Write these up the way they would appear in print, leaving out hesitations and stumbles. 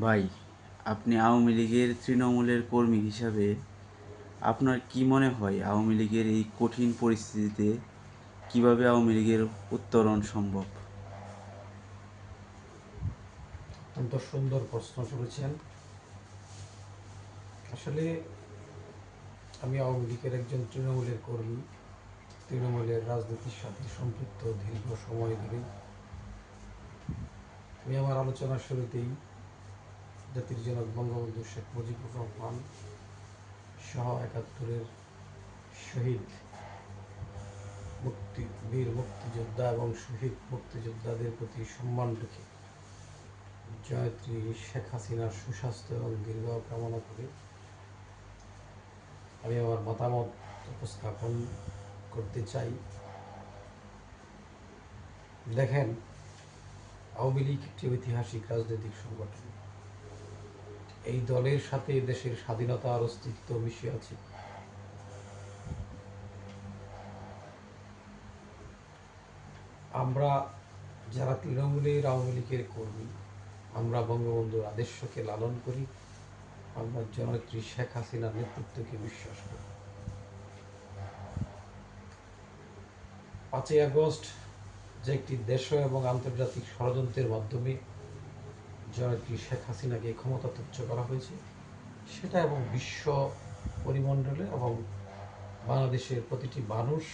ভাই, আপনি আওয়ামী লীগের তৃণমূলের কর্মী হিসাবে আপনার কি মনে হয় আওয়ামী লীগের এই কঠিন পরিস্থিতিতে কিভাবে আওয়ামী লীগের উত্তরণ সম্ভব? অত্যন্ত সুন্দর প্রশ্ন করেছেন। আসলে আমি আওয়ামী লীগের একজন তৃণমূলের কর্মী। তৃণমূলের রাজনীতির সাথে সম্পৃক্ত দীর্ঘ সময় ধরে। আমি আমার আলোচনার শুরুতেই জাতির জনক বঙ্গবন্ধু শেখ মুজিবুর রহমান সহ ৭১-এর শহীদ বীর মুক্তিযোদ্ধা এবং শহীদ মুক্তিযোদ্ধাদের প্রতি সম্মান রেখে জয়ত্রী শেখ হাসিনার সুস্বাস্থ্য এবং দীর্ঘ কামনা করে আমি আমার মতামত উপস্থাপন করতে চাই। দেখেন, আওয়ামী লীগ একটি ঐতিহাসিক রাজনৈতিক সংগঠন। এই দলের সাথে দেশের স্বাধীনতার অস্তিত্ব মিশে আছে। আমরা যারা তৃণমূলের আওয়ামী লীগের কর্মী, আমরা বঙ্গবন্ধুর আদর্শকে লালন করি। আমরা জননেত্রী শেখ হাসিনার নেতৃত্বকে বিশ্বাস করি। ৫ই আগস্ট যে একটি দেশীয় এবং আন্তর্জাতিক ষড়যন্ত্রের মাধ্যমে জননেত্রী শেখ হাসিনাকে ক্ষমতাচ্যুত করা হয়েছে, সেটা এবং বিশ্ব পরিমণ্ডলে এবং বাংলাদেশের প্রতিটি মানুষ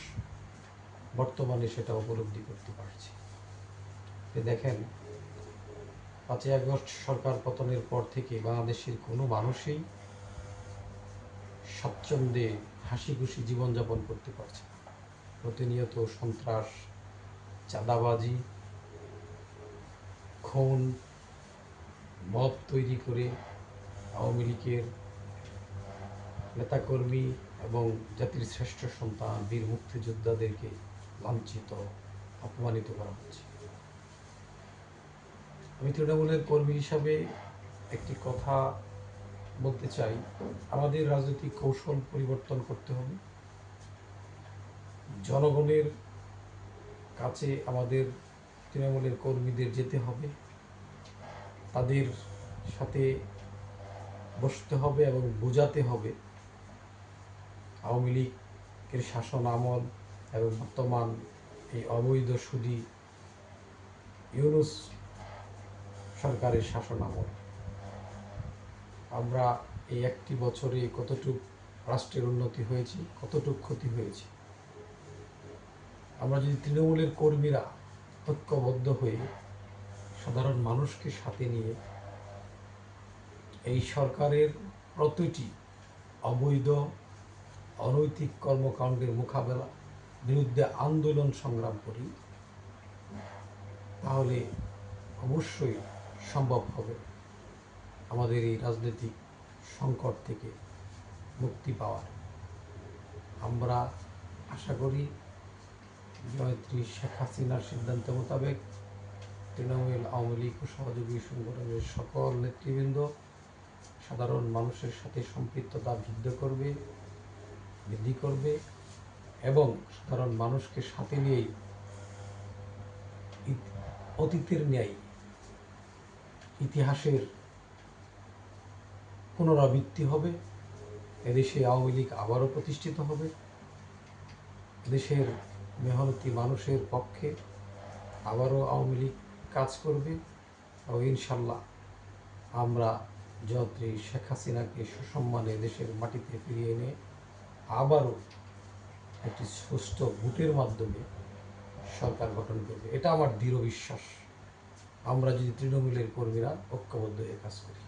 বর্তমানে সেটা উপলব্ধি করতে পারছে। দেখেন, ৫ই আগস্ট সরকার পতনের পর থেকে বাংলাদেশের কোনো মানুষই স্বাচ্ছন্দ্যে হাসি খুশি জীবনযাপন করতে পারছে না। প্রতিনিয়ত সন্ত্রাস, চাঁদাবাজি, খুন, মব তৈরি করে আওয়ামী লীগের নেতাকর্মী এবং জাতির শ্রেষ্ঠ সন্তান বীর মুক্তিযোদ্ধাদেরকে লাঞ্ছিত, অপমানিত করা হচ্ছে। আমি তৃণমূলের কর্মী হিসাবে একটি কথা বলতে চাই, আমাদের রাজনৈতিক কৌশল পরিবর্তন করতে হবে। জনগণের কাছে আমাদের তৃণমূলের কর্মীদের যেতে হবে, তাদের সাথে বসতে হবে এবং বোঝাতে হবে আওয়ামী লীগের শাসন আমল এবং বর্তমান এই অবৈধ সুদী ইউনূস সরকারের শাসন আমল। আমরা এই একটি বছরে কতটুক রাষ্ট্রের উন্নতি হয়েছে, কতটুক ক্ষতি হয়েছে। আমরা যদি তৃণমূলের কর্মীরা ঐক্যবদ্ধ হয়ে সাধারণ মানুষকে সাথে নিয়ে এই সরকারের প্রতিটি অবৈধ অনৈতিক কর্মকাণ্ডের মোকাবেলা বিরুদ্ধে আন্দোলন সংগ্রাম করি, তাহলে অবশ্যই সম্ভব হবে আমাদের এই রাজনৈতিক সংকট থেকে মুক্তি পাওয়ার। আমরা আশা করি জয়ত্রী শেখ হাসিনার সিদ্ধান্ত মোতাবেক তৃণমূল, আওয়ামী লীগ ও সহযোগী সংগঠনের সকল নেতৃবৃন্দ সাধারণ মানুষের সাথে সম্পৃক্ততা বৃদ্ধি করবে এবং সাধারণ মানুষকে সাথে নিয়েই অতীতের ন্যায় ইতিহাসের পুনরাবৃত্তি হবে। এদেশে আওয়ামী লীগ আবারও প্রতিষ্ঠিত হবে। দেশের মেহনতি মানুষের পক্ষে আবারও আওয়ামী লীগ কাজ করবে এবং ইনশাল্লাহ আমরা জয়ত্রী শেখ হাসিনাকে সসম্মানে দেশের মাটিতে ফিরিয়ে এনে আবারও একটি সুষ্ঠু ভোটের মাধ্যমে সরকার গঠন করবে। এটা আমার দৃঢ় বিশ্বাস, আমরা যদি তৃণমূলের কর্মীরা ঐক্যবদ্ধ হয়ে কাজ করি।